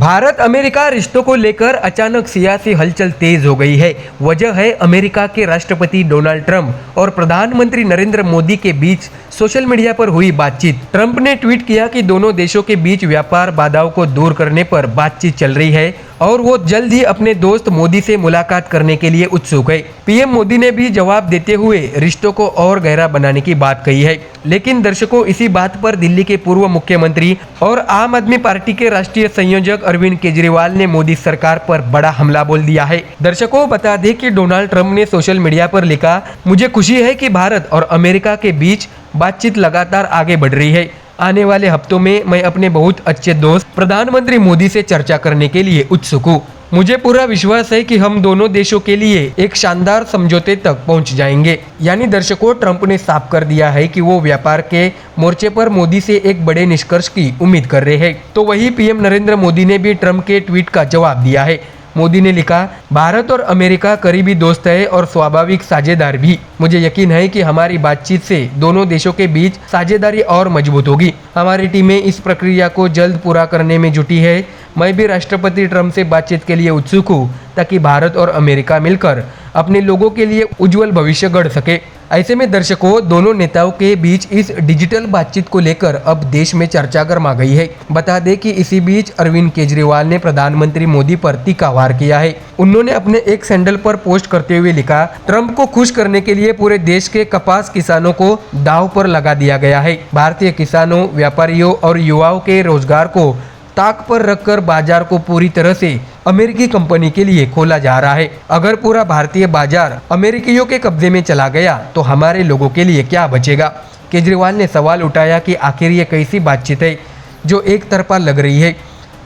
Bharat America रिश्तों को लेकर अचानक सियासी हलचल तेज हो गई है। वजह है अमेरिका के राष्ट्रपति डोनाल्ड ट्रंप और प्रधानमंत्री नरेंद्र मोदी के बीच सोशल मीडिया पर हुई बातचीत। ट्रंप ने ट्वीट किया कि दोनों देशों के बीच व्यापार बाधाओं को दूर करने पर बातचीत चल रही है और वो जल्द ही अपने दोस्त मोदी से मुलाकात करने के लिए उत्सुक है। पीएम मोदी ने भी जवाब देते हुए रिश्तों को और गहरा बनाने की बात कही है। लेकिन दर्शकों, इसी बात पर दिल्ली के पूर्व मुख्यमंत्री और आम आदमी पार्टी के राष्ट्रीय संयोजक अरविंद केजरीवाल ने मोदी सरकार पर बड़ा हमला बोल दिया है। दर्शकों, बता दें कि डोनाल्ड ट्रंप ने सोशल मीडिया पर लिखा, मुझे खुशी है कि भारत और अमेरिका के बीच बातचीत लगातार आगे बढ़ रही है। आने वाले हफ्तों में मैं अपने बहुत अच्छे दोस्त प्रधानमंत्री मोदी से चर्चा करने के लिए उत्सुक हूँ। मुझे पूरा विश्वास है कि हम दोनों देशों के लिए एक शानदार समझौते तक पहुंच जाएंगे। यानी दर्शकों, ट्रंप ने साफ कर दिया है कि वो व्यापार के मोर्चे पर मोदी से एक बड़े निष्कर्ष की उम्मीद कर रहे हैं। तो वही पीएम नरेंद्र मोदी ने भी ट्रंप के ट्वीट का जवाब दिया है। मोदी ने लिखा, भारत और अमेरिका करीबी दोस्त है और स्वाभाविक साझेदार भी। मुझे यकीन है कि हमारी बातचीत से दोनों देशों के बीच साझेदारी और मजबूत होगी। हमारी टीमें इस प्रक्रिया को जल्द पूरा करने में जुटी है। मैं भी राष्ट्रपति ट्रंप से बातचीत के लिए उत्सुक हूँ ताकि भारत और अमेरिका मिलकर अपने लोगों के लिए उज्जवल भविष्य गढ़ सके। ऐसे में दर्शकों, दोनों नेताओं के बीच इस डिजिटल बातचीत को लेकर अब देश में चर्चा गर्मा गई है। बता दें कि इसी बीच अरविंद केजरीवाल ने प्रधानमंत्री मोदी पर तीखा वार किया है। उन्होंने अपने एक सैंडल पर पोस्ट करते हुए लिखा, ट्रंप को खुश करने के लिए पूरे देश के कपास किसानों को दांव पर लगा दिया गया है। भारतीय किसानों, व्यापारियों और युवाओं के रोजगार को ताक पर रखकर बाजार को पूरी तरह से अमेरिकी कंपनी के लिए खोला जा रहा है। अगर पूरा भारतीय बाजार अमेरिकियों के कब्जे में चला गया तो हमारे लोगों के लिए क्या बचेगा। केजरीवाल ने सवाल उठाया कि आखिर ये कैसी बातचीत है जो एक तरफा लग रही है।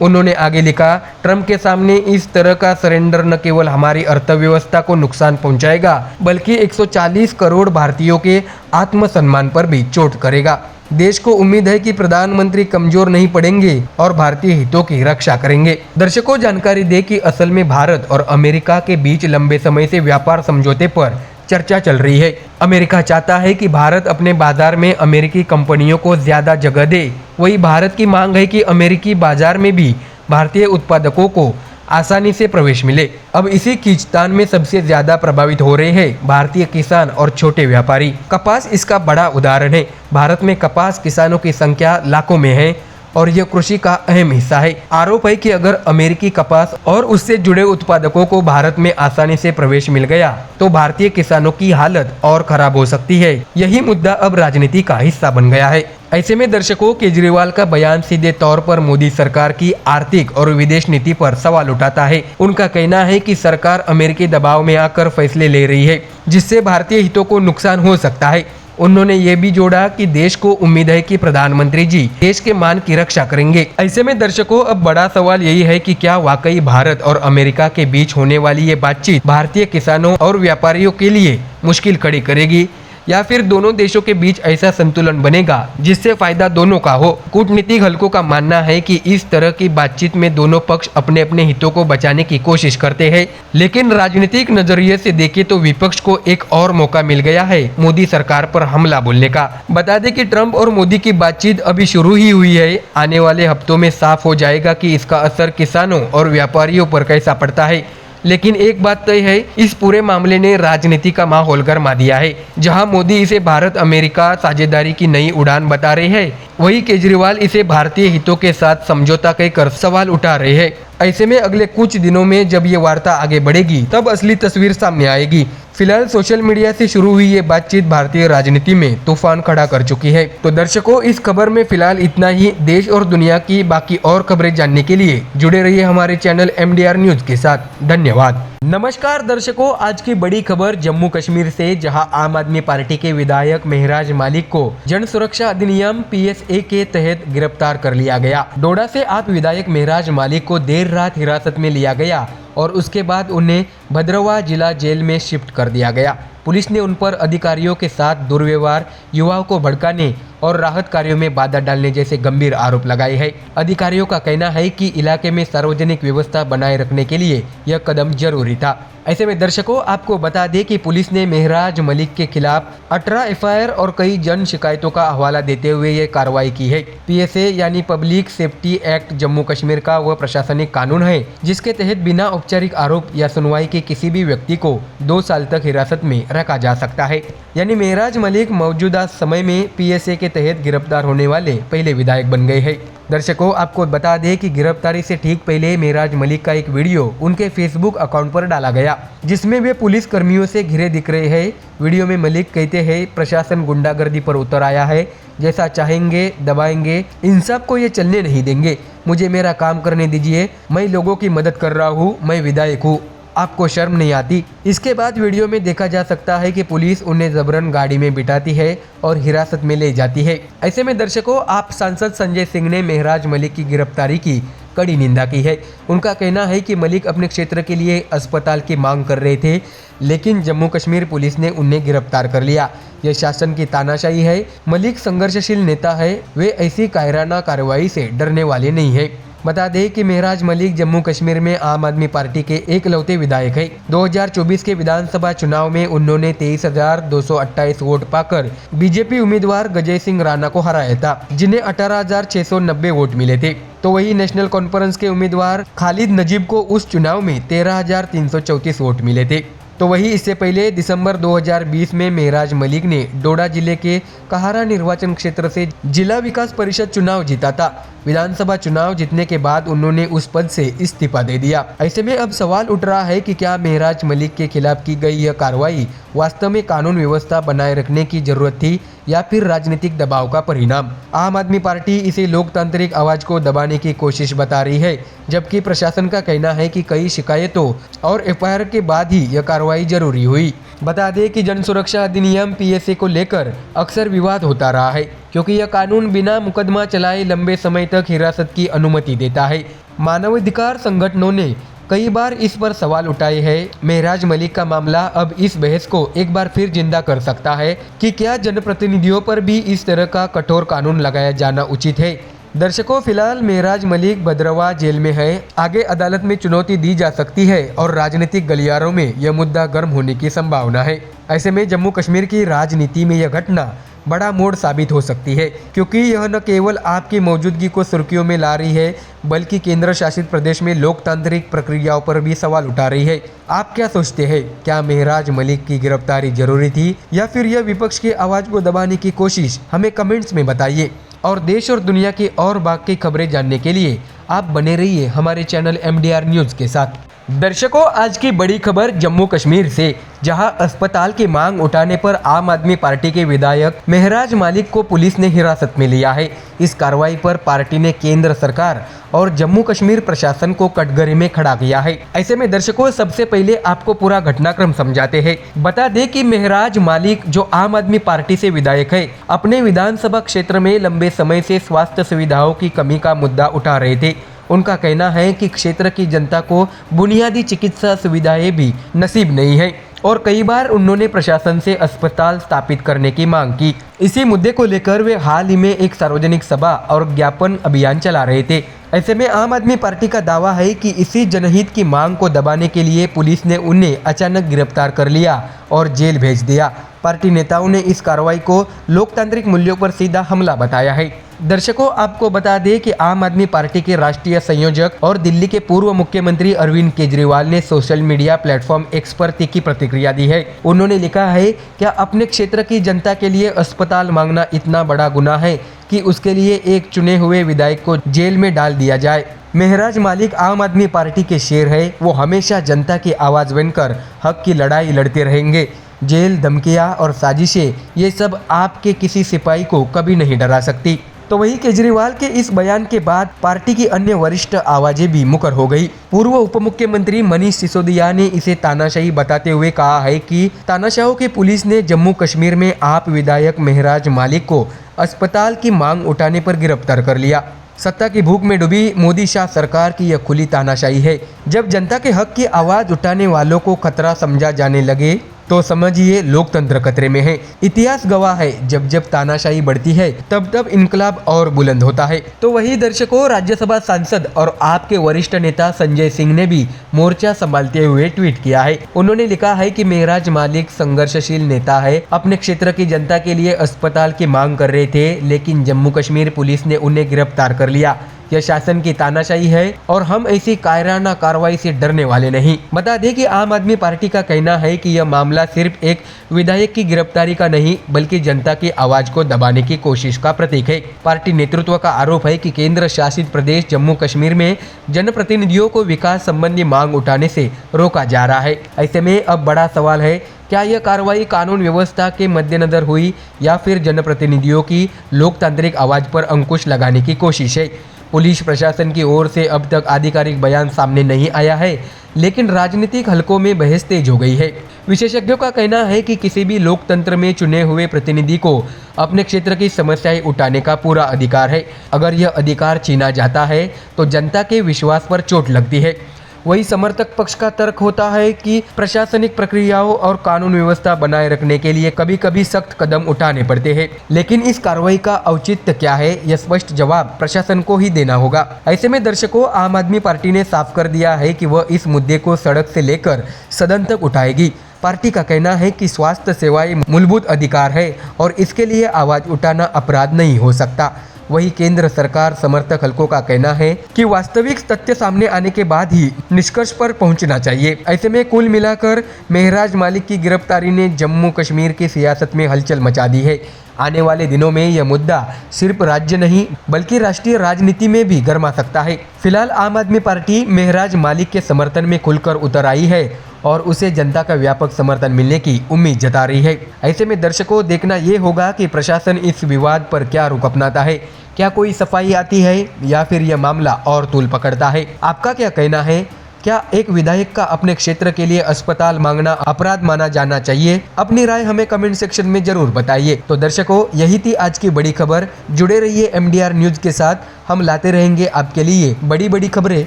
उन्होंने आगे लिखा, ट्रंप के सामने इस तरह का सरेंडर न केवल हमारी अर्थव्यवस्था को नुकसान पहुंचाएगा बल्कि 140 करोड़ भारतीयों के आत्मसम्मान पर भी चोट करेगा। देश को उम्मीद है कि प्रधानमंत्री कमजोर नहीं पड़ेंगे और भारतीय हितों की रक्षा करेंगे। दर्शकों, जानकारी दे कि असल में भारत और अमेरिका के बीच लंबे समय से व्यापार समझौते पर चर्चा चल रही है। अमेरिका चाहता है कि भारत अपने बाजार में अमेरिकी कंपनियों को ज्यादा जगह दे। वही भारत की मांग है कि अमेरिकी बाजार में भी भारतीय उत्पादकों को आसानी से प्रवेश मिले। अब इसी खींचतान में सबसे ज्यादा प्रभावित हो रहे हैं भारतीय किसान और छोटे व्यापारी। कपास इसका बड़ा उदाहरण है। भारत में कपास किसानों की संख्या लाखों में है और यह कृषि का अहम हिस्सा है। आरोप है कि अगर अमेरिकी कपास और उससे जुड़े उत्पादकों को भारत में आसानी से प्रवेश मिल गया तो भारतीय किसानों की हालत और खराब हो सकती है। यही मुद्दा अब राजनीति का हिस्सा बन गया है। ऐसे में दर्शकों, केजरीवाल का बयान सीधे तौर पर मोदी सरकार की आर्थिक और विदेश नीति पर सवाल उठाता है। उनका कहना है कि सरकार अमेरिकी दबाव में आकर फैसले ले रही है जिससे भारतीय हितों को नुकसान हो सकता है। उन्होंने ये भी जोड़ा कि देश को उम्मीद है कि प्रधानमंत्री जी देश के मान की रक्षा करेंगे। ऐसे में दर्शकों, अब बड़ा सवाल यही है कि क्या वाकई भारत और अमेरिका के बीच होने वाली ये बातचीत भारतीय किसानों और व्यापारियों के लिए मुश्किल खड़ी करेगी या फिर दोनों देशों के बीच ऐसा संतुलन बनेगा जिससे फायदा दोनों का हो। कूटनीतिक हलकों का मानना है कि इस तरह की बातचीत में दोनों पक्ष अपने अपने हितों को बचाने की कोशिश करते हैं, लेकिन राजनीतिक नजरिए से देखें तो विपक्ष को एक और मौका मिल गया है मोदी सरकार पर हमला बोलने का। बता दें कि ट्रंप और मोदी की बातचीत अभी शुरू ही हुई है। आने वाले हफ्तों में साफ हो जाएगा कि इसका असर किसानों और व्यापारियों पर कैसा पड़ता है। लेकिन एक बात तय है, इस पूरे मामले ने राजनीति का माहौल गर्मा दिया है। जहां मोदी इसे भारत अमेरिका साझेदारी की नई उड़ान बता रहे हैं, वही केजरीवाल इसे भारतीय हितों के साथ समझौता कहकर सवाल उठा रहे हैं। ऐसे में अगले कुछ दिनों में जब ये वार्ता आगे बढ़ेगी तब असली तस्वीर सामने आएगी। फिलहाल सोशल मीडिया से शुरू हुई ये बातचीत भारतीय राजनीति में तूफान खड़ा कर चुकी है। तो दर्शकों, इस खबर में फिलहाल इतना ही। देश और दुनिया की बाकी और खबरें जानने के लिए जुड़े रहिए हमारे चैनल MDR न्यूज के साथ। धन्यवाद। नमस्कार दर्शकों, आज की बड़ी खबर जम्मू कश्मीर से, जहां आम आदमी पार्टी के विधायक मेहराज मालिक को जन सुरक्षा अधिनियम PSA के तहत गिरफ्तार कर लिया गया। डोडा से आप विधायक मेहराज मालिक को देर रात हिरासत में लिया गया और उसके बाद उन्हें भद्रवा जिला जेल में शिफ्ट कर दिया गया। पुलिस ने उन पर अधिकारियों के साथ दुर्व्यवहार, युवाओं को भड़काने और राहत कार्यों में बाधा डालने जैसे गंभीर आरोप लगाए हैं। अधिकारियों का कहना है कि इलाके में सार्वजनिक व्यवस्था बनाए रखने के लिए यह कदम जरूरी था। ऐसे में दर्शकों आपको बता दें कि पुलिस ने मेहराज मलिक के खिलाफ 18 एफआईआर और कई जन शिकायतों का हवाला देते हुए ये कार्रवाई की है। पीएसए यानी public safety act Jammu Kashmir का वह प्रशासनिक कानून है जिसके तहत बिना औपचारिक आरोप या सुनवाई के किसी भी व्यक्ति को 2 साल तक हिरासत में रखा जा सकता है। यानी मेहराज मलिक मौजूदा समय में पीएसए के तहत गिरफ्तार होने वाले पहले विधायक बन गए हैं। दर्शकों आपको बता दें कि गिरफ्तारी से ठीक पहले मेहराज मलिक का एक वीडियो उनके फेसबुक अकाउंट पर डाला गया जिसमें वे पुलिस कर्मियों से घिरे दिख रहे हैं। वीडियो में मलिक कहते हैं प्रशासन गुंडागर्दी पर उतर आया है, जैसा चाहेंगे दबाएंगे, इन सब को ये चलने नहीं देंगे, मुझे मेरा काम करने दीजिए, मैं लोगों की मदद कर रहा हूँ, मैं विधायक हूँ, आपको शर्म नहीं आती। इसके बाद वीडियो में देखा जा सकता है कि पुलिस उन्हें जबरन गाड़ी में बिठाती है और हिरासत में ले जाती है। ऐसे में दर्शकों आप सांसद संजय सिंह ने मेहराज मलिक की गिरफ्तारी की कड़ी निंदा की है। उनका कहना है कि मलिक अपने क्षेत्र के लिए अस्पताल की मांग कर रहे थे लेकिन जम्मू कश्मीर पुलिस ने उन्हें गिरफ्तार कर लिया। यह शासन की तानाशाही है। मलिक संघर्षशील नेता है, वे ऐसी कायराना कार्रवाई से डरने वाले नहीं है। बता दें कि मेहराज मलिक जम्मू कश्मीर में आम आदमी पार्टी के एकलौते विधायक हैं। 2024 के विधानसभा चुनाव में उन्होंने 23,228 वोट पाकर बीजेपी उम्मीदवार गजय सिंह राणा को हराया था जिन्हें 18,690 वोट मिले थे। तो वही नेशनल कॉन्फ्रेंस के उम्मीदवार खालिद नजीब को उस चुनाव में 13,334 वोट मिले थे। तो वही इससे पहले दिसंबर 2020 में मेहराज मलिक ने डोडा जिले के कहारा निर्वाचन क्षेत्र से जिला विकास परिषद चुनाव जीता था। विधानसभा चुनाव जीतने के बाद उन्होंने उस पद से इस्तीफा दे दिया। ऐसे में अब सवाल उठ रहा है कि क्या मेहराज मलिक के खिलाफ की गई यह कार्रवाई वास्तव में कानून व्यवस्था बनाए रखने की जरूरत थी या फिर राजनीतिक दबाव का परिणाम। आम आदमी पार्टी इसे लोकतांत्रिक आवाज को दबाने की कोशिश बता रही है, जबकि प्रशासन का कहना है कि कई शिकायतों और एफआईआर के बाद ही यह कार्रवाई जरूरी हुई। बता दें कि जन सुरक्षा अधिनियम पीएसए को लेकर अक्सर विवाद होता रहा है क्योंकि यह कानून बिना मुकदमा चलाए लंबे समय तक हिरासत की अनुमति देता है। मानवाधिकार संगठनों ने कई बार इस पर सवाल उठाए हैं। मेहराज मलिक का मामला अब इस बहस को एक बार फिर जिंदा कर सकता है कि क्या जनप्रतिनिधियों पर भी इस तरह का कठोर कानून लगाया जाना उचित है। दर्शकों फिलहाल मेहराज मलिक भद्रवाह जेल में है। आगे अदालत में चुनौती दी जा सकती है और राजनीतिक गलियारों में यह मुद्दा गर्म होने की संभावना है। ऐसे में जम्मू कश्मीर की राजनीति में यह घटना बड़ा मोड़ साबित हो सकती है क्योंकि यह न केवल आपकी मौजूदगी को सुर्खियों में ला रही है बल्कि केंद्र शासित प्रदेश में लोकतांत्रिक प्रक्रियाओं पर भी सवाल उठा रही है। आप क्या सोचते हैं, क्या मेहराज मलिक की गिरफ्तारी जरूरी थी या फिर यह विपक्ष की आवाज को दबाने की कोशिश? हमें कमेंट्स में बताइए। और देश और दुनिया की और बाकी खबरें जानने के लिए आप बने रहिए हमारे चैनल MDR न्यूज़ के साथ। दर्शकों आज की बड़ी खबर जम्मू कश्मीर से, जहां अस्पताल की मांग उठाने पर आम आदमी पार्टी के विधायक मेहराज मलिक को पुलिस ने हिरासत में लिया है। इस कार्रवाई पर पार्टी ने केंद्र सरकार और जम्मू कश्मीर प्रशासन को कटघरे में खड़ा किया है। ऐसे में दर्शकों सबसे पहले आपको पूरा घटनाक्रम समझाते हैं। बता दें कि मेहराज मलिक जो आम आदमी पार्टी से विधायक है, अपने विधानसभा क्षेत्र में लंबे समय से स्वास्थ्य सुविधाओं की कमी का मुद्दा उठा रहे थे। उनका कहना है कि क्षेत्र की जनता को बुनियादी चिकित्सा सुविधाएं भी नसीब नहीं है और कई बार उन्होंने प्रशासन से अस्पताल स्थापित करने की मांग की। इसी मुद्दे को लेकर वे हाल ही में एक सार्वजनिक सभा और ज्ञापन अभियान चला रहे थे। ऐसे में आम आदमी पार्टी का दावा है कि इसी जनहित की मांग को दबाने के लिए पुलिस ने उन्हें अचानक गिरफ्तार कर लिया और जेल भेज दिया। पार्टी नेताओं ने इस कार्रवाई को लोकतांत्रिक मूल्यों पर सीधा हमला बताया है। दर्शकों आपको बता दें कि आम आदमी पार्टी के राष्ट्रीय संयोजक और दिल्ली के पूर्व मुख्यमंत्री अरविंद केजरीवाल ने सोशल मीडिया प्लेटफॉर्म एक्स पर तीखी प्रतिक्रिया दी है। उन्होंने लिखा है, क्या अपने क्षेत्र की जनता के लिए अस्पताल मांगना इतना बड़ा गुनाह है कि उसके लिए एक चुने हुए विधायक को जेल में डाल दिया जाए? मेहराज मलिक आम आदमी पार्टी के शेर है, वो हमेशा जनता की आवाज बनकर हक की लड़ाई लड़ते रहेंगे। जेल, धमकियां और साजिशें ये सब आपके किसी सिपाही को कभी नहीं डरा सकती। तो वही केजरीवाल के इस बयान के बाद पार्टी की अन्य वरिष्ठ आवाजें भी मुकर हो गई। पूर्व उप मुख्यमंत्री मनीष सिसोदिया ने इसे तानाशाही बताते हुए कहा है कि तानाशाहों की पुलिस ने जम्मू कश्मीर में आप विधायक मेहराज मलिक को अस्पताल की मांग उठाने पर गिरफ्तार कर लिया। सत्ता की भूख में डूबी मोदी शाह सरकार की यह खुली तानाशाही है। जब जनता के हक की आवाज उठाने वालों को खतरा समझा जाने लगे तो समझिए लोकतंत्र खतरे में है। इतिहास गवाह है, जब जब तानाशाही बढ़ती है तब तब इनकलाब और बुलंद होता है। तो वही दर्शकों, राज्यसभा सांसद और आपके वरिष्ठ नेता संजय सिंह ने भी मोर्चा संभालते हुए ट्वीट किया है। उन्होंने लिखा है कि मेहराज मालिक संघर्षशील नेता है, अपने क्षेत्र की जनता के लिए अस्पताल की मांग कर रहे थे, लेकिन जम्मू कश्मीर पुलिस ने उन्हें गिरफ्तार कर लिया। यह शासन की तानाशाही है और हम ऐसी कायराना कार्रवाई से डरने वाले नहीं। बता दें कि आम आदमी पार्टी का कहना है कि यह मामला सिर्फ एक विधायक की गिरफ्तारी का नहीं, बल्कि जनता की आवाज को दबाने की कोशिश का प्रतीक है। पार्टी नेतृत्व का आरोप है कि केंद्र शासित प्रदेश जम्मू कश्मीर में जनप्रतिनिधियों को विकास संबंधी मांग उठाने से रोका जा रहा है। ऐसे में अब बड़ा सवाल है, क्या यह कार्रवाई कानून व्यवस्था के मद्देनजर हुई या फिर जनप्रतिनिधियों की लोकतांत्रिक आवाज पर अंकुश लगाने की कोशिश है। पुलिस प्रशासन की ओर से अब तक आधिकारिक बयान सामने नहीं आया है, लेकिन राजनीतिक हलकों में बहस तेज हो गई है। विशेषज्ञों का कहना है कि किसी भी लोकतंत्र में चुने हुए प्रतिनिधि को अपने क्षेत्र की समस्याएं उठाने का पूरा अधिकार है। अगर यह अधिकार छीना जाता है तो जनता के विश्वास पर चोट लगती है। वही समर्थक पक्ष का तर्क होता है कि प्रशासनिक प्रक्रियाओं और कानून व्यवस्था बनाए रखने के लिए कभी कभी सख्त कदम उठाने पड़ते हैं, लेकिन इस कार्रवाई का औचित्य क्या है, यह स्पष्ट जवाब प्रशासन को ही देना होगा। ऐसे में दर्शकों, आम आदमी पार्टी ने साफ कर दिया है कि वह इस मुद्दे को सड़क से लेकर सदन तक उठाएगी। पार्टी का कहना है कि स्वास्थ्य सेवाएं मूलभूत अधिकार है और इसके लिए आवाज उठाना अपराध नहीं हो सकता। वही केंद्र सरकार समर्थक हलकों का कहना है कि वास्तविक तथ्य सामने आने के बाद ही निष्कर्ष पर पहुंचना चाहिए। ऐसे में कुल मिलाकर मेहराज मालिक की गिरफ्तारी ने जम्मू कश्मीर की सियासत में हलचल मचा दी है। आने वाले दिनों में यह मुद्दा सिर्फ राज्य नहीं बल्कि राष्ट्रीय राजनीति में भी गर्मा सकता है। फिलहाल आम आदमी पार्टी मेहराज मालिक के समर्थन में खुलकर उतर आई है और उसे जनता का व्यापक समर्थन मिलने की उम्मीद जता रही है। ऐसे में दर्शकों, देखना ये होगा कि प्रशासन इस विवाद पर क्या रुख अपनाता है। क्या कोई सफाई आती है या फिर यह मामला और तूल पकड़ता है? आपका क्या कहना है? क्या एक विधायक का अपने क्षेत्र के लिए अस्पताल मांगना अपराध माना जाना चाहिए? अपनी राय हमें कमेंट सेक्शन में जरूर बताइए। तो दर्शकों, यही थी आज की बड़ी खबर। जुड़े रहिए MDR न्यूज के साथ, हम लाते रहेंगे आपके लिए बड़ी बड़ी खबरें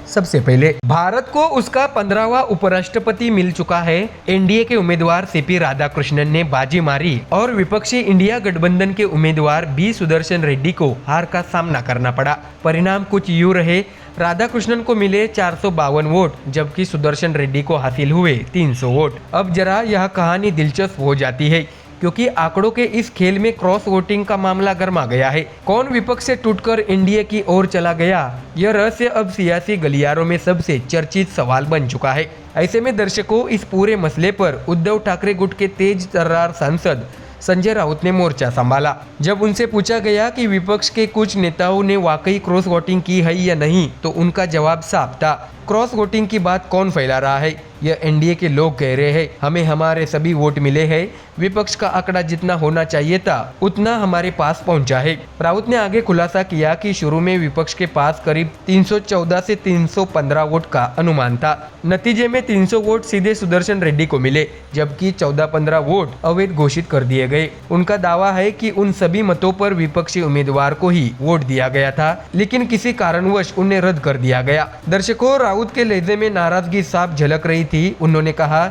सबसे पहले। भारत को उसका 15वां उपराष्ट्रपति मिल चुका है। एनडीए के उम्मीदवार CP राधाकृष्णन ने बाजी मारी और विपक्षी इंडिया गठबंधन के उम्मीदवार B सुदर्शन रेड्डी को हार का सामना करना पड़ा। परिणाम कुछ यूं रहे, राधाकृष्णन को मिले 452 वोट, जबकि सुदर्शन रेड्डी को हासिल हुए 300 वोट। अब जरा यह कहानी दिलचस्प हो जाती है, क्योंकि आंकड़ों के इस खेल में क्रॉस वोटिंग का मामला गर्मा गया है। कौन विपक्ष से टूटकर एनडीए की ओर चला गया, यह रहस्य अब सियासी गलियारों में सबसे चर्चित सवाल बन चुका है। ऐसे में दर्शकों, इस पूरे मसले पर उद्धव ठाकरे गुट के तेज तर्रार सांसद संजय राउत ने मोर्चा संभाला। जब उनसे पूछा गया कि विपक्ष के कुछ नेताओं ने वाकई क्रॉस वोटिंग की है या नहीं, तो उनका जवाब साफ था। क्रॉस वोटिंग की बात कौन फैला रहा है? यह एनडीए के लोग कह रहे हैं। हमें हमारे सभी वोट मिले हैं, विपक्ष का आंकड़ा जितना होना चाहिए था उतना हमारे पास पहुंचा है। राउत ने आगे खुलासा किया कि शुरू में विपक्ष के पास करीब 314 से 315 वोट का अनुमान था। नतीजे में 300 वोट सीधे सुदर्शन रेड्डी को मिले, जबकि 14-15 वोट अवैध घोषित कर दिए गए। उनका दावा है कि उन सभी मतों पर विपक्षी उम्मीदवार को ही वोट दिया गया था, लेकिन किसी कारणवश उन्हें रद्द कर दिया गया। दर्शकों, राउत के लहजे में नाराजगी साफ झलक रही थी। उन्होंने कहा,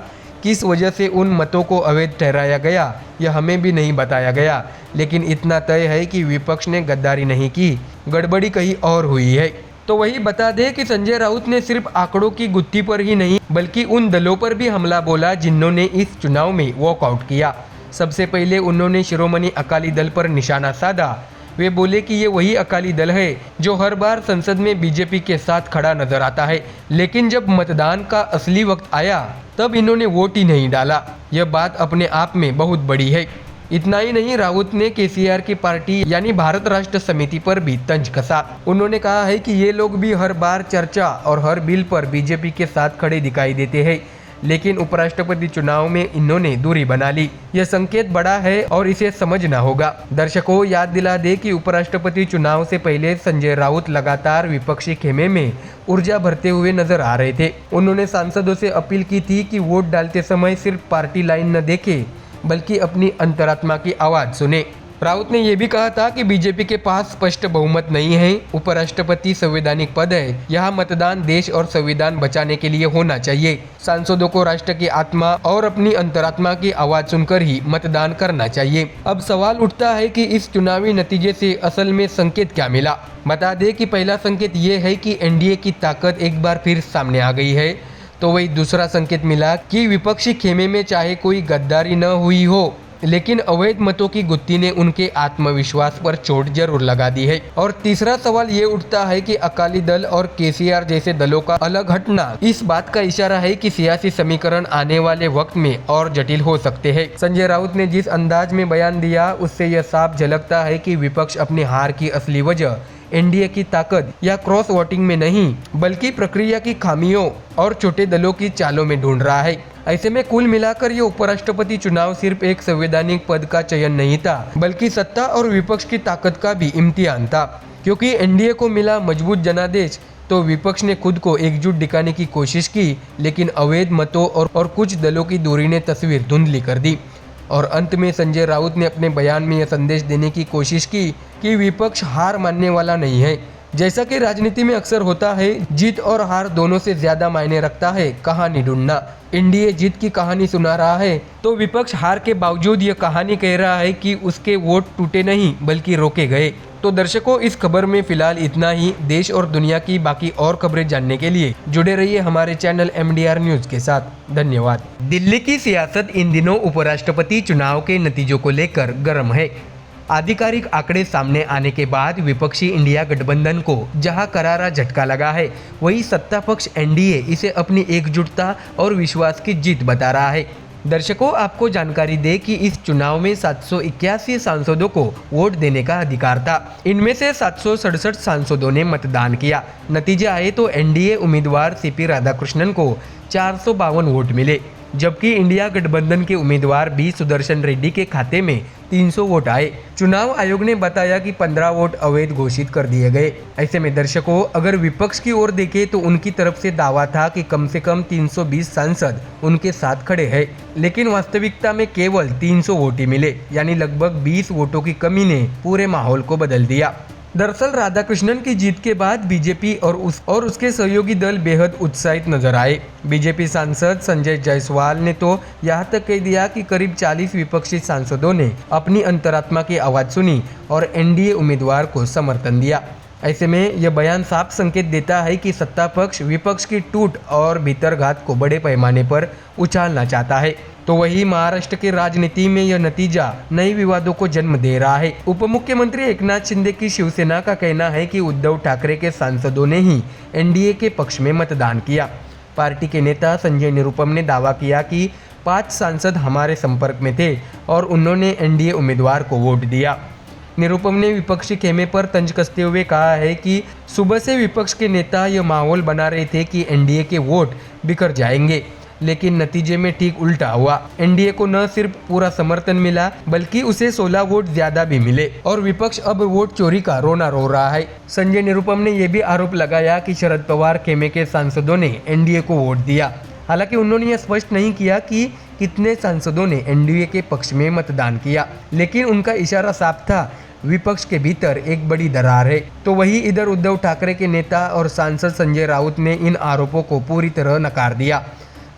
किस वजह से उन मतों को अवैध ठहराया गया यह हमें भी नहीं बताया गया, लेकिन इतना तय है कि विपक्ष ने गद्दारी नहीं की, गड़बड़ी कहीं और हुई है। तो वही बता दें कि संजय राउत ने सिर्फ आंकड़ों की गुत्थी पर ही नहीं बल्कि उन दलों पर भी हमला बोला जिन्होंने इस चुनाव में वॉकआउट किया। सबसे पहले उन्होंने शिरोमणि अकाली दल पर निशाना साधा। वे बोले कि ये वही अकाली दल है जो हर बार संसद में बीजेपी के साथ खड़ा नजर आता है, लेकिन जब मतदान का असली वक्त आया तब इन्होंने वोट ही नहीं डाला। यह बात अपने आप में बहुत बड़ी है। इतना ही नहीं, राउत ने केसीआर की पार्टी यानी भारत राष्ट्र समिति पर भी तंज कसा। उन्होंने कहा है कि ये लोग भी हर बार चर्चा और हर बिल पर बीजेपी के साथ खड़े दिखाई देते हैं, लेकिन उपराष्ट्रपति चुनाव में इन्होंने दूरी बना ली। यह संकेत बड़ा है और इसे समझना होगा। दर्शकों, याद दिला दे कि उपराष्ट्रपति चुनाव से पहले संजय राउत लगातार विपक्षी खेमे में ऊर्जा भरते हुए नजर आ रहे थे। उन्होंने सांसदों से अपील की थी कि वोट डालते समय सिर्फ पार्टी लाइन न देखें बल्कि अपनी अंतरात्मा की आवाज सुने। राउत ने यह भी कहा था कि बीजेपी के पास स्पष्ट बहुमत नहीं है। उपराष्ट्रपति संवैधानिक पद है, यहाँ मतदान देश और संविधान बचाने के लिए होना चाहिए। सांसदों को राष्ट्र की आत्मा और अपनी अंतरात्मा की आवाज सुनकर ही मतदान करना चाहिए। अब सवाल उठता है कि इस चुनावी नतीजे से असल में संकेत क्या मिला। बता दें कि पहला संकेत ये है कि एनडीए की ताकत एक बार फिर सामने आ गई है, तो वही दूसरा संकेत मिला कि विपक्षी खेमे में चाहे कोई गद्दारी न हुई हो, लेकिन अवैध मतों की गुत्थी ने उनके आत्मविश्वास पर चोट जरूर लगा दी है। और तीसरा सवाल ये उठता है कि अकाली दल और केसीआर जैसे दलों का अलग हटना इस बात का इशारा है कि सियासी समीकरण आने वाले वक्त में और जटिल हो सकते हैं। संजय राउत ने जिस अंदाज में बयान दिया उससे यह साफ झलकता है कि विपक्ष अपनी हार की असली वजह एनडीए की ताकत या क्रॉस वोटिंग में नहीं, बल्कि प्रक्रिया की खामियों और छोटे दलों की चालों में ढूंढ रहा है। ऐसे में कुल मिलाकर ये उपराष्ट्रपति चुनाव सिर्फ एक संवैधानिक पद का चयन नहीं था, बल्कि सत्ता और विपक्ष की ताकत का भी इम्तिहान था। क्योंकि एनडीए को मिला मजबूत जनादेश, तो विपक्ष ने खुद को एकजुट दिखाने की कोशिश की, लेकिन अवैध मतों और कुछ दलों की दूरी ने तस्वीर धुंधली कर दी। और अंत में संजय राउत ने अपने बयान में यह संदेश देने की कोशिश की कि विपक्ष हार मानने वाला नहीं है। जैसा कि राजनीति में अक्सर होता है, जीत और हार दोनों से ज्यादा मायने रखता है कहानी ढूंढना। एनडीए जीत की कहानी सुना रहा है, तो विपक्ष हार के बावजूद यह कहानी कह रहा है कि उसके वोट टूटे नहीं बल्कि रोके गए। तो दर्शकों, इस खबर में फिलहाल इतना ही। देश और दुनिया की बाकी और खबरें जानने के लिए जुड़े रहिए हमारे चैनल MDR न्यूज के साथ। धन्यवाद। दिल्ली की सियासत इन दिनों उपराष्ट्रपति चुनाव के नतीजों को लेकर गर्म है। आधिकारिक आंकड़े सामने आने के बाद विपक्षी इंडिया गठबंधन को जहां करारा झटका लगा है, वहीं सत्ता पक्ष एनडीए इसे अपनी एकजुटता और विश्वास की जीत बता रहा है। दर्शकों, आपको जानकारी दे कि इस चुनाव में 781 सांसदों को वोट देने का अधिकार था। इनमें से 767 सांसदों ने मतदान किया। नतीजे आए तो एनडीए उम्मीदवार सीपी राधाकृष्णन को 452 वोट मिले, जबकि इंडिया गठबंधन के उम्मीदवार बी सुदर्शन रेड्डी के खाते में 300 वोट आए। चुनाव आयोग ने बताया कि 15 वोट अवैध घोषित कर दिए गए। ऐसे में दर्शकों, अगर विपक्ष की ओर देखें तो उनकी तरफ से दावा था कि कम से कम 320 सांसद उनके साथ खड़े हैं, लेकिन वास्तविकता में केवल 300 वोट ही मिले, यानी लगभग 20 वोटों की कमी ने पूरे माहौल को बदल दिया। दरअसल राधाकृष्णन की जीत के बाद बीजेपी और उसके सहयोगी दल बेहद उत्साहित नजर आए। बीजेपी सांसद संजय जायसवाल ने तो यहां तक कह दिया कि करीब 40 विपक्षी सांसदों ने अपनी अंतरात्मा की आवाज सुनी और एनडीए उम्मीदवार को समर्थन दिया। ऐसे में यह बयान साफ संकेत देता है कि सत्ता पक्ष विपक्ष की टूट और भीतरघात को बड़े पैमाने पर उछालना चाहता है। तो वही महाराष्ट्र की राजनीति में यह नतीजा नए विवादों को जन्म दे रहा है। उप मुख्यमंत्री एकनाथ शिंदे की शिवसेना का कहना है कि उद्धव ठाकरे के सांसदों ने ही एनडीए के पक्ष में मतदान किया। पार्टी के नेता संजय निरुपम ने दावा किया कि 5 सांसद हमारे संपर्क में थे और उन्होंने एनडीए उम्मीदवार को वोट दिया। निरुपम ने विपक्षी खेमे पर तंज कसते हुए कहा है कि सुबह से विपक्ष के नेता यह माहौल बना रहे थे कि एनडीए के वोट बिखर जाएंगे, लेकिन नतीजे में ठीक उल्टा हुआ। एनडीए को न सिर्फ पूरा समर्थन मिला, बल्कि उसे 16 वोट ज्यादा भी मिले और विपक्ष अब वोट चोरी का रोना रो रहा है। संजय निरुपम ने यह भी आरोप लगाया कि शरद पवार खेमे के सांसदों ने एनडीए को वोट दिया। हालांकि उन्होंने यह स्पष्ट नहीं किया कि कितने सांसदों ने एनडीए के पक्ष में मतदान किया, लेकिन उनका इशारा साफ था, विपक्ष के भीतर एक बड़ी दरार है। तो वही इधर उद्धव ठाकरे के नेता और सांसद संजय राउत ने इन आरोपों को पूरी तरह नकार दिया।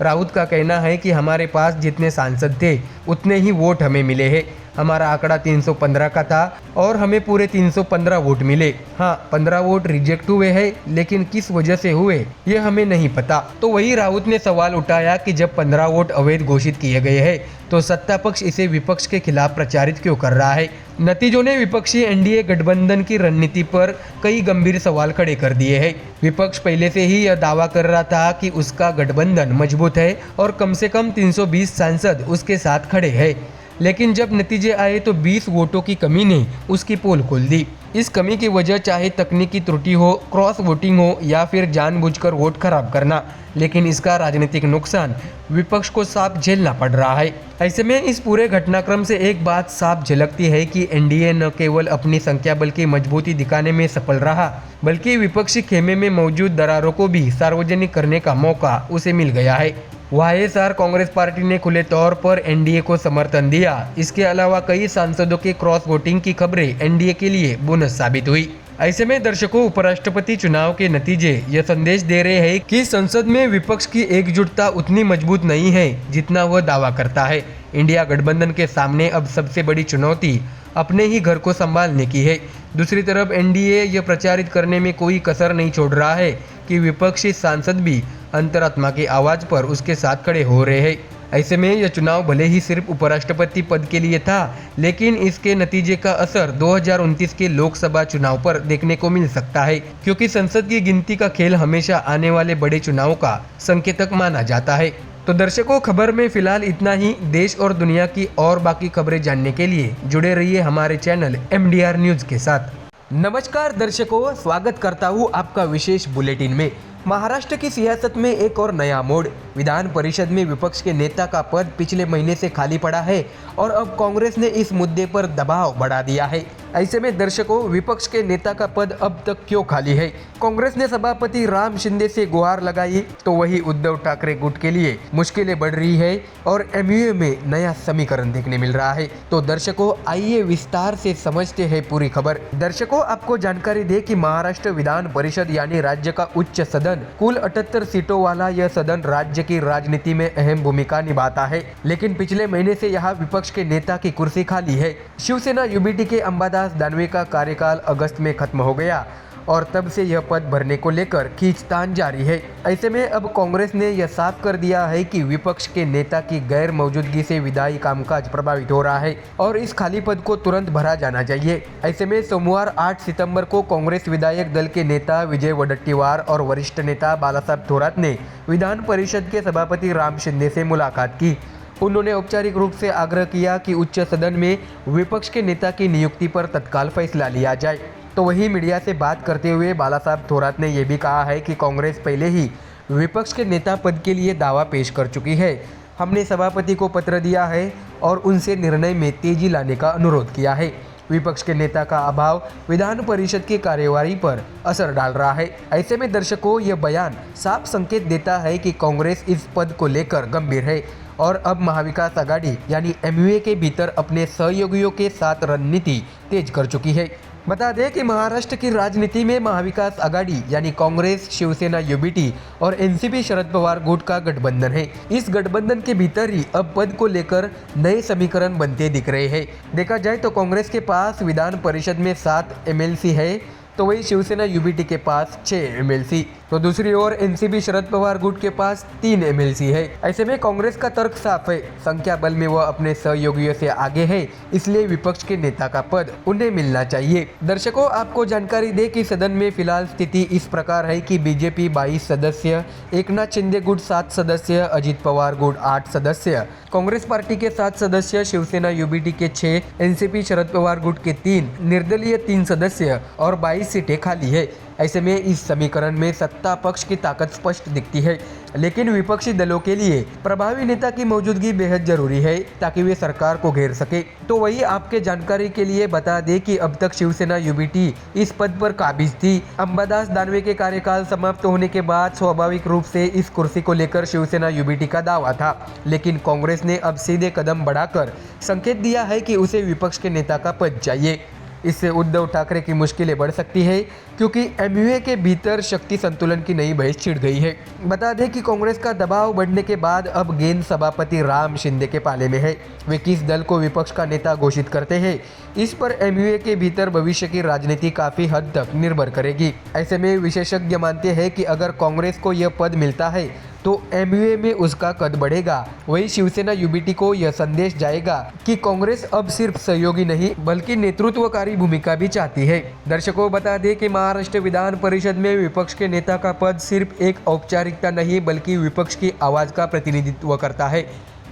राउत का कहना है कि हमारे पास जितने सांसद थे उतने ही वोट हमें मिले हैं। हमारा आंकड़ा 315 का था और हमें पूरे 315 वोट मिले। हाँ, 15 वोट रिजेक्ट हुए हैं, लेकिन किस वजह से हुए ये हमें नहीं पता। तो वही राउत ने सवाल उठाया कि जब 15 वोट अवैध घोषित किए गए हैं तो सत्ता पक्ष इसे विपक्ष के खिलाफ प्रचारित क्यों कर रहा है। नतीजों ने विपक्षी एनडीए गठबंधन की रणनीति पर कई गंभीर सवाल खड़े कर दिए हैं। विपक्ष पहले से ही यह दावा कर रहा था कि उसका गठबंधन मजबूत है और कम से कम 320 सांसद उसके साथ खड़े हैं, लेकिन जब नतीजे आए तो 20 वोटों की कमी ने उसकी पोल खोल दी। इस कमी की वजह चाहे तकनीकी त्रुटि हो, क्रॉस वोटिंग हो या फिर जानबूझकर वोट खराब करना, लेकिन इसका राजनीतिक नुकसान विपक्ष को साफ झेलना पड़ रहा है। ऐसे में इस पूरे घटनाक्रम से एक बात साफ झलकती है कि एनडीए न केवल अपनी संख्या बल्कि मजबूती दिखाने में सफल रहा, बल्कि विपक्षी खेमे में मौजूद दरारों को भी सार्वजनिक करने का मौका उसे मिल गया है। वाईएसआर कांग्रेस पार्टी ने खुले तौर पर एनडीए को समर्थन दिया। इसके अलावा कई सांसदों के क्रॉस वोटिंग की खबरें एनडीए के लिए बोनस साबित हुई। ऐसे में दर्शकों, उपराष्ट्रपति चुनाव के नतीजे यह संदेश दे रहे हैं कि संसद में विपक्ष की एकजुटता उतनी मजबूत नहीं है जितना वह दावा करता है। इंडिया गठबंधन के सामने अब सबसे बड़ी चुनौती अपने ही घर को संभालने की है। दूसरी तरफ एनडीए यह प्रचारित करने में कोई कसर नहीं छोड़ रहा है कि विपक्षी सांसद भी अंतरात्मा की आवाज़ पर उसके साथ खड़े हो रहे हैं। ऐसे में यह चुनाव भले ही सिर्फ उपराष्ट्रपति पद के लिए था, लेकिन इसके नतीजे का असर 2029 के लोकसभा चुनाव पर देखने को मिल सकता है, क्योंकि संसद की गिनती का खेल हमेशा आने वाले बड़े चुनाव का संकेतक माना जाता है। तो दर्शकों, खबर में फिलहाल इतना ही। देश और दुनिया की और बाकी खबरें जानने के लिए जुड़े रहिए हमारे चैनल MDR न्यूज के साथ। नमस्कार दर्शकों, स्वागत करता हूँ आपका विशेष बुलेटिन में। महाराष्ट्र की सियासत में एक और नया मोड़। विधान परिषद में विपक्ष के नेता का पद पिछले महीने से खाली पड़ा है और अब कांग्रेस ने इस मुद्दे पर दबाव बढ़ा दिया है। ऐसे में दर्शकों, विपक्ष के नेता का पद अब तक क्यों खाली है? कांग्रेस ने सभापति राम शिंदे से गुहार लगाई तो वही उद्धव ठाकरे गुट के लिए मुश्किलें बढ़ रही है और MUA में नया समीकरण देखने मिल रहा है। तो दर्शकों, आइए विस्तार से समझते हैं पूरी खबर। दर्शकों, आपको जानकारी दे कि महाराष्ट्र विधान परिषद यानी राज्य का उच्च सदन, कुल 78 सीटों वाला यह सदन राज्य की राजनीति में अहम भूमिका निभाता है। लेकिन पिछले महीने से यहाँ विपक्ष के नेता की कुर्सी खाली है। शिवसेना UBT के अंबादास दानवे का कार्यकाल अगस्त में खत्म हो गया और तब से यह पद भरने को लेकर खींचतान जारी है। ऐसे में अब कांग्रेस ने यह साफ कर दिया है कि विपक्ष के नेता की गैर मौजूदगी से विधायी कामकाज प्रभावित हो रहा है और इस खाली पद को तुरंत भरा जाना चाहिए। ऐसे में सोमवार 8 सितंबर को कांग्रेस विधायक दल के नेता विजय वडेट्टीवार और वरिष्ठ नेता बालासाहेब थोरात ने विधान परिषद के सभापति राम शिंदे से मुलाकात की। उन्होंने औपचारिक रूप से आग्रह किया कि उच्च सदन में विपक्ष के नेता की नियुक्ति पर तत्काल फैसला लिया जाए। तो वही मीडिया से बात करते हुए बालासाहेब थोरात ने यह भी कहा है कि कांग्रेस पहले ही विपक्ष के नेता पद के लिए दावा पेश कर चुकी है। हमने सभापति को पत्र दिया है और उनसे निर्णय में तेजी लाने का अनुरोध किया है। विपक्ष के नेता का अभाव विधान परिषद की कार्यवाही पर असर डाल रहा है। ऐसे में दर्शकों, यह बयान साफ संकेत देता है कि कांग्रेस इस पद को लेकर गंभीर है और अब महाविकास आघाड़ी यानी MUA के भीतर अपने सहयोगियों के साथ रणनीति तेज कर चुकी है। बता दें कि महाराष्ट्र की राजनीति में महाविकास आघाड़ी यानी कांग्रेस, शिवसेना UBT और NCP शरद पवार गुट का गठबंधन है। इस गठबंधन के भीतर ही अब पद को लेकर नए समीकरण बनते दिख रहे हैं। देखा जाए तो कांग्रेस के पास विधान परिषद में 7 MLC है, तो वही शिवसेना UBT के पास 6 MLC, तो दूसरी ओर NCP शरद पवार गुट के पास 3 MLC है। ऐसे में कांग्रेस का तर्क साफ है, संख्या बल में वह अपने सहयोगियों से आगे है, इसलिए विपक्ष के नेता का पद उन्हें मिलना चाहिए। दर्शकों, आपको जानकारी दे कि सदन में फिलहाल स्थिति इस प्रकार है कि बीजेपी 22 सदस्य, एकनाथ शिंदे गुट 7 सदस्य, अजित पवार गुट 8 सदस्य, कांग्रेस पार्टी के 7 सदस्य, शिवसेना UBT के 6, NCP शरद पवार गुट के 3, निर्दलीय 3 सदस्य और 22 सीटें खाली है। ऐसे में इस समीकरण में सत्ता पक्ष की ताकत स्पष्ट दिखती है, लेकिन विपक्षी दलों के लिए प्रभावी नेता की मौजूदगी बेहद जरूरी है ताकि वे सरकार को घेर सके। तो वही आपके जानकारी के लिए बता दें कि अब तक शिवसेना UBT इस पद पर काबिज थी। अंबादास दानवे के कार्यकाल समाप्त होने के बाद स्वाभाविक रूप से इस कुर्सी को लेकर शिवसेना UBT का दावा था, लेकिन कांग्रेस ने अब सीधे कदम बढ़ाकर संकेत दिया है कि उसे विपक्ष के नेता का पद चाहिए। इससे उद्धव ठाकरे की मुश्किलें बढ़ सकती है, क्योंकि MUA के भीतर शक्ति संतुलन की नई बहस छिड़ गई है। बता दें कि कांग्रेस का दबाव बढ़ने के बाद अब गेंद सभापति राम शिंदे के पाले में है। वे किस दल को विपक्ष का नेता घोषित करते हैं, इस पर MUA के भीतर भविष्य की राजनीति काफी हद तक निर्भर करेगी। ऐसे में विशेषज्ञ मानते हैं कि अगर कांग्रेस को यह पद मिलता है तो MUA में उसका कद बढ़ेगा। वही शिवसेना UBT को यह संदेश जाएगा कि कांग्रेस अब सिर्फ सहयोगी नहीं बल्कि नेतृत्वकारी भूमिका भी चाहती है। दर्शकों, बता दें कि महाराष्ट्र विधान परिषद में विपक्ष के नेता का पद सिर्फ एक औपचारिकता नहीं बल्कि विपक्ष की आवाज का प्रतिनिधित्व करता है।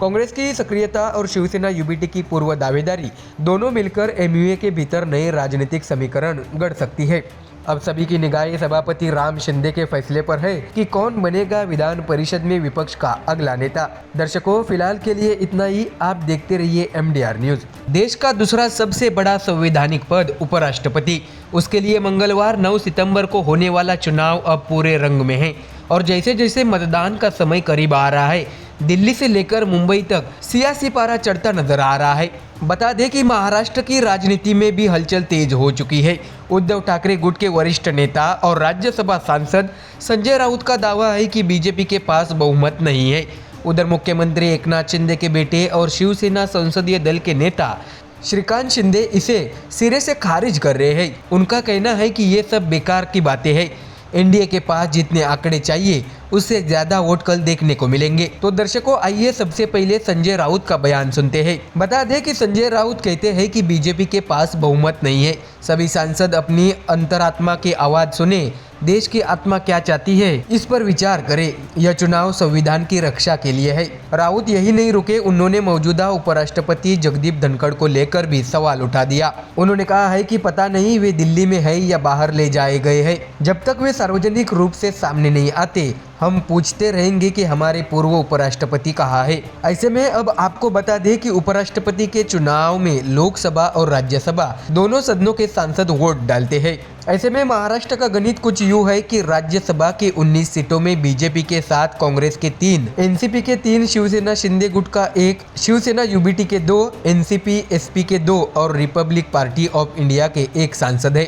कांग्रेस की सक्रियता और शिवसेना UBT की पूर्व दावेदारी दोनों मिलकर MUA के भीतर नए राजनीतिक समीकरण गढ़ सकती है। अब सभी की निगाहें सभापति राम शिंदे के फैसले पर है कि कौन बनेगा विधान परिषद में विपक्ष का अगला नेता। दर्शकों, फिलहाल के लिए इतना ही। आप देखते रहिए MDR न्यूज। देश का दूसरा सबसे बड़ा संवैधानिक पद उपराष्ट्रपति, उसके लिए मंगलवार 9 सितंबर को होने वाला चुनाव अब पूरे रंग में है और जैसे जैसे मतदान का समय करीब आ रहा है दिल्ली से लेकर मुंबई तक सियासी पारा चढ़ता नजर आ रहा है। बता दें कि महाराष्ट्र की राजनीति में भी हलचल तेज हो चुकी है। उद्धव ठाकरे गुट के वरिष्ठ नेता और राज्यसभा सांसद संजय राउत का दावा है कि बीजेपी के पास बहुमत नहीं है। उधर मुख्यमंत्री एकनाथ शिंदे के बेटे और शिवसेना संसदीय दल के नेता श्रीकांत शिंदे इसे सिरे से खारिज कर रहे हैं। उनका कहना है कि ये सब बेकार की बातें हैं। एनडीए के पास जितने आंकड़े चाहिए उससे ज्यादा वोट कल देखने को मिलेंगे। तो दर्शकों, आइए सबसे पहले संजय राउत का बयान सुनते हैं। बता दें कि संजय राउत कहते हैं कि बीजेपी के पास बहुमत नहीं है। सभी सांसद अपनी अंतरात्मा की आवाज सुने, देश की आत्मा क्या चाहती है इस पर विचार करें। यह चुनाव संविधान की रक्षा के लिए है। राउत यही नहीं रुके, उन्होंने मौजूदा उपराष्ट्रपति जगदीप धनखड़ को लेकर भी सवाल उठा दिया। उन्होंने कहा है कि पता नहीं वे दिल्ली में है या बाहर ले जाए गए हैं। जब तक वे सार्वजनिक रूप से सामने नहीं आते, हम पूछते रहेंगे कि हमारे पूर्व उपराष्ट्रपति कहाँ है। ऐसे में अब आपको बता दें कि उपराष्ट्रपति के चुनाव में लोकसभा और राज्यसभा दोनों सदनों के सांसद वोट डालते हैं। ऐसे में महाराष्ट्र का गणित कुछ यूं है कि राज्यसभा की 19 सीटों में बीजेपी के 7, कांग्रेस के 3, एनसीपी के 3, शिवसेना शिंदे गुट का 1, शिवसेना यूबीटी के 2, एनसीपी एसपी के 2 और रिपब्लिक पार्टी ऑफ इंडिया के 1 सांसद है।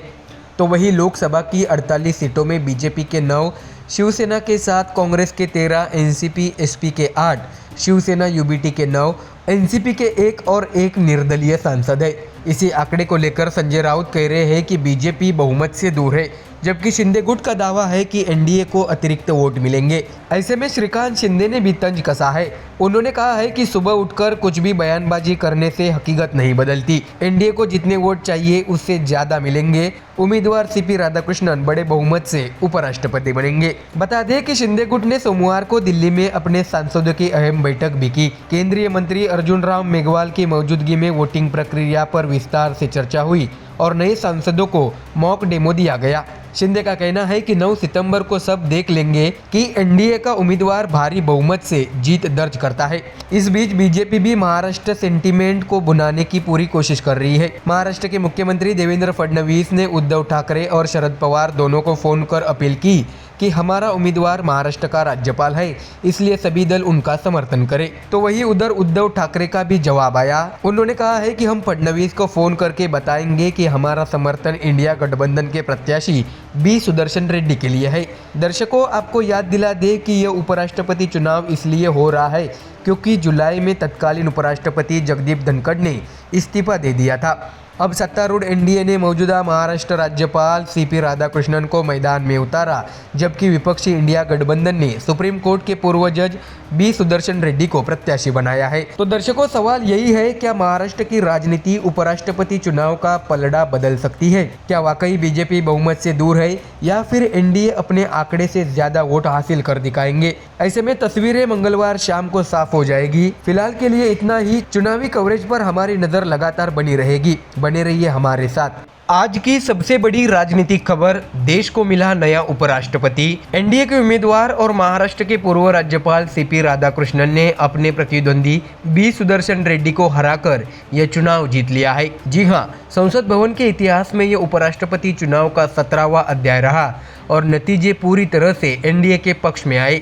तो वही लोकसभा की 48 सीटों में बीजेपी के 9, शिवसेना के 7, कांग्रेस के 13, एनसीपी एसपी के 8, शिवसेना यूबीटी के 9, एनसीपी के 1 और 1 निर्दलीय सांसद है। इसी आंकड़े को लेकर संजय राउत कह रहे हैं कि बीजेपी बहुमत से दूर है, जबकि शिंदे गुट का दावा है कि एनडीए को अतिरिक्त वोट मिलेंगे। ऐसे में श्रीकांत शिंदे ने भी तंज कसा है। उन्होंने कहा है कि सुबह उठकर कुछ भी बयानबाजी करने से हकीकत नहीं बदलती। एनडीए को जितने वोट चाहिए उससे ज्यादा मिलेंगे। उम्मीदवार सीपी राधाकृष्णन बड़े बहुमत से उपराष्ट्रपति बनेंगे। बता दें कि शिंदे गुट ने सोमवार को दिल्ली में अपने सांसदों की अहम बैठक भी की। केंद्रीय मंत्री अर्जुन राम मेघवाल की मौजूदगी में वोटिंग प्रक्रिया पर विस्तार से चर्चा हुई और नए सांसदों को मॉक डेमो दिया गया। शिंदे का कहना है कि 9 सितंबर को सब देख लेंगे कि एनडीए का उम्मीदवार भारी बहुमत से जीत दर्ज करता है। इस बीच बीजेपी भी महाराष्ट्र सेंटीमेंट को भुनाने की पूरी कोशिश कर रही है। महाराष्ट्र के मुख्यमंत्री देवेंद्र फडणवीस ने उद्धव ठाकरे और शरद पवार दोनों को फोन कर अपील की कि हमारा उम्मीदवार महाराष्ट्र का राज्यपाल है, इसलिए सभी दल उनका समर्थन करें। तो वही उधर उद्धव ठाकरे का भी जवाब आया। उन्होंने कहा है कि हम फडणवीस को फोन करके बताएंगे कि हमारा समर्थन इंडिया गठबंधन के प्रत्याशी बी सुदर्शन रेड्डी के लिए है। दर्शकों, आपको याद दिला दे कि यह उपराष्ट्रपति चुनाव इसलिए हो रहा है क्योंकि जुलाई में तत्कालीन उपराष्ट्रपति जगदीप धनखड़ ने इस्तीफा दे दिया था। अब सत्तारूढ़ एनडीए ने मौजूदा महाराष्ट्र राज्यपाल सीपी राधाकृष्णन को मैदान में उतारा, जबकि विपक्षी इंडिया गठबंधन ने सुप्रीम कोर्ट के पूर्व जज बी सुदर्शन रेड्डी को प्रत्याशी बनाया है। तो दर्शकों, सवाल यही है, क्या महाराष्ट्र की राजनीति उपराष्ट्रपति चुनाव का पलड़ा बदल सकती है? क्या वाकई बीजेपी बहुमत से दूर है या फिर एनडीए अपने आंकड़े से ज्यादा वोट हासिल कर दिखाएंगे? ऐसे में तस्वीरें मंगलवार शाम को साफ हो जाएगी। फिलहाल के लिए इतना ही। चुनावी कवरेज पर हमारी नजर लगातार बनी रहेगी। बने रहिए हमारे साथ। आज की सबसे बड़ी राजनीतिक खबर, देश को मिला नया उपराष्ट्रपति। एनडीए के उम्मीदवार और महाराष्ट्र के पूर्व राज्यपाल सीपी राधाकृष्णन ने अपने प्रतिद्वंदी बी सुदर्शन रेड्डी को हराकर यह चुनाव जीत लिया है। जी हां, संसद भवन के इतिहास में यह उपराष्ट्रपति चुनाव का 17वां अध्याय रहा और नतीजे पूरी तरह से एनडीए के पक्ष में आए।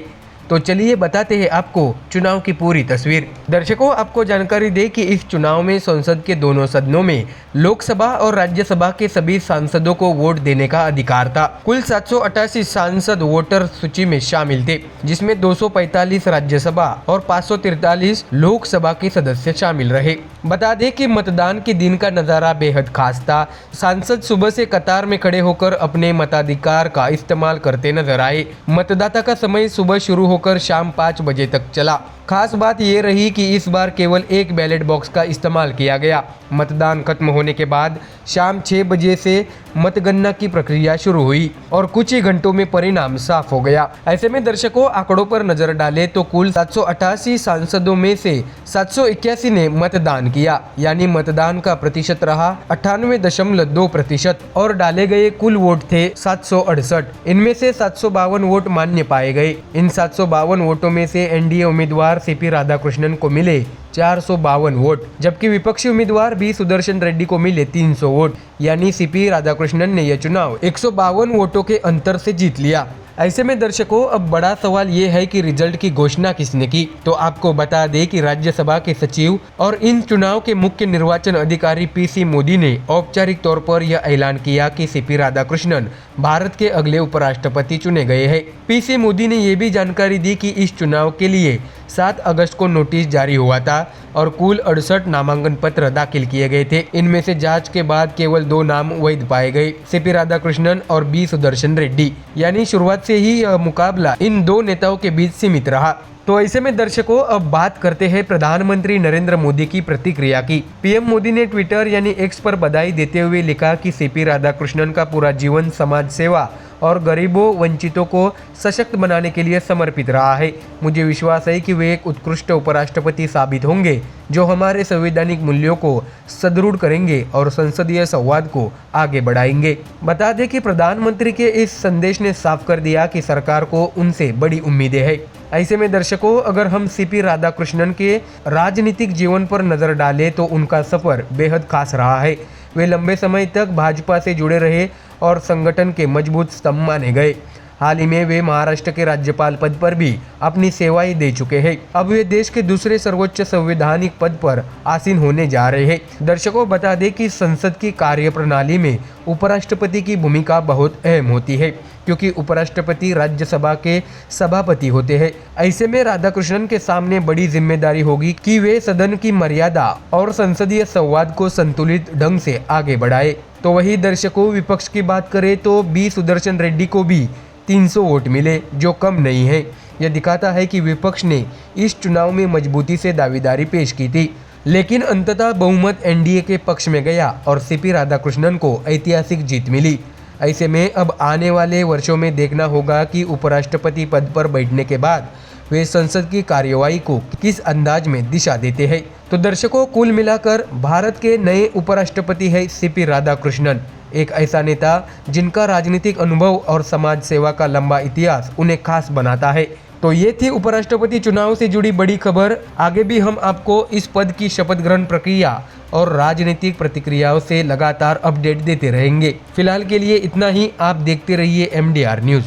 तो चलिए बताते हैं आपको चुनाव की पूरी तस्वीर। दर्शकों, आपको जानकारी दे कि इस चुनाव में संसद के दोनों सदनों में लोकसभा और राज्यसभा के सभी सांसदों को वोट देने का अधिकार था। कुल 788 सांसद वोटर सूची में शामिल थे, जिसमें 245 राज्यसभा और 543 लोकसभा के सदस्य शामिल रहे। बता दें कि मतदान के दिन का नजारा बेहद खास था। सांसद सुबह से कतार में खड़े होकर अपने मताधिकार का इस्तेमाल करते नजर आए। मतदाता का समय सुबह शुरू होकर शाम 5 बजे तक चला। खास बात ये रही कि इस बार केवल एक बैलेट बॉक्स का इस्तेमाल किया गया। मतदान खत्म होने के बाद शाम 6 बजे से मतगणना की प्रक्रिया शुरू हुई और कुछ ही घंटों में परिणाम साफ हो गया। ऐसे में दर्शकों, आंकड़ों पर नजर डालें तो कुल 788 सांसदों में से 781 ने मतदान किया, यानी मतदान का प्रतिशत रहा 98.2% और डाले गए कुल वोट थे 768। इनमें से 752 वोट मान्य पाए गए। इन 752 वोटों में से एनडीए उम्मीदवार सीपी राधाकृष्णन को मिले 452 वोट, जबकि विपक्षी उम्मीदवार बी सुदर्शन रेड्डी को मिले 300 वोट, यानी सीपी राधाकृष्णन ने यह चुनाव 152 वोटों के अंतर से जीत लिया। ऐसे में दर्शकों अब बड़ा सवाल ये है कि रिजल्ट की घोषणा किसने की। तो आपको बता दें कि राज्यसभा के सचिव और इन चुनाव के मुख्य निर्वाचन अधिकारी पीसी मोदी ने औपचारिक तौर पर यह ऐलान किया कि सीपी राधाकृष्णन भारत के अगले उपराष्ट्रपति चुने गए हैं। पीसी मोदी ने ये भी जानकारी दी कि इस चुनाव के लिए 7 अगस्त को नोटिस जारी हुआ था और कुल 68 नामांकन पत्र दाखिल किए गए थे। इनमें से जांच के बाद केवल 2 नाम वैध पाए गए, सीपी राधाकृष्णन और बी सुदर्शन रेड्डी। यानी शुरुआत से ही यह मुकाबला इन 2 नेताओं के बीच सीमित रहा। तो ऐसे में दर्शकों अब बात करते हैं प्रधानमंत्री नरेंद्र मोदी की प्रतिक्रिया की। पीएम मोदी ने ट्विटर यानी एक्स पर बधाई देते हुए लिखा कि सीपी राधाकृष्णन का पूरा जीवन समाज सेवा और गरीबों वंचितों को सशक्त बनाने के लिए समर्पित रहा है। मुझे विश्वास है कि वे एक उत्कृष्ट उपराष्ट्रपति साबित होंगे जो हमारे संवैधानिक मूल्यों को सुदृढ़ करेंगे और संसदीय संवाद को आगे बढ़ाएंगे। बता दें कि प्रधानमंत्री के इस संदेश ने साफ कर दिया कि सरकार को उनसे बड़ी उम्मीदें हैं। ऐसे में दर्शकों अगर हम सीपी राधाकृष्णन के राजनीतिक जीवन पर नजर डालें तो उनका सफर बेहद खास रहा है। वे लंबे समय तक भाजपा से जुड़े रहे और संगठन के मजबूत स्तंभ माने गए। हाल ही में वे महाराष्ट्र के राज्यपाल पद पर भी अपनी सेवाएं दे चुके हैं। अब वे देश के दूसरे सर्वोच्च संवैधानिक पद पर आसीन होने जा रहे हैं। दर्शकों बता दें कि संसद की कार्यप्रणाली में उपराष्ट्रपति की भूमिका बहुत अहम होती है क्योंकि उपराष्ट्रपति राज्यसभा के सभापति होते हैं। ऐसे में राधाकृष्णन के सामने बड़ी जिम्मेदारी होगी कि वे सदन की मर्यादा और संसदीय संवाद को संतुलित ढंग से आगे बढ़ाए। तो वही दर्शकों विपक्ष की बात करें तो बी सुदर्शन रेड्डी को भी 300 वोट मिले जो कम नहीं है। यह दिखाता है कि विपक्ष ने इस चुनाव में मजबूती से दावेदारी पेश की थी, लेकिन अंततः बहुमत एनडीए के पक्ष में गया और सीपी राधाकृष्णन को ऐतिहासिक जीत मिली। ऐसे में अब आने वाले वर्षों में देखना होगा कि उपराष्ट्रपति पद पर बैठने के बाद वे संसद की कार्यवाही को किस अंदाज में दिशा देते हैं। तो दर्शकों कुल मिलाकर भारत के नए उपराष्ट्रपति है सीपी राधाकृष्णन, एक ऐसा नेता जिनका राजनीतिक अनुभव और समाज सेवा का लंबा इतिहास उन्हें खास बनाता है। तो ये थी उपराष्ट्रपति चुनाव से जुड़ी बड़ी खबर। आगे भी हम आपको इस पद की शपथ ग्रहण प्रक्रिया और राजनीतिक प्रतिक्रियाओं से लगातार अपडेट देते रहेंगे। फिलहाल के लिए इतना ही। आप देखते रहिए MDR न्यूज़।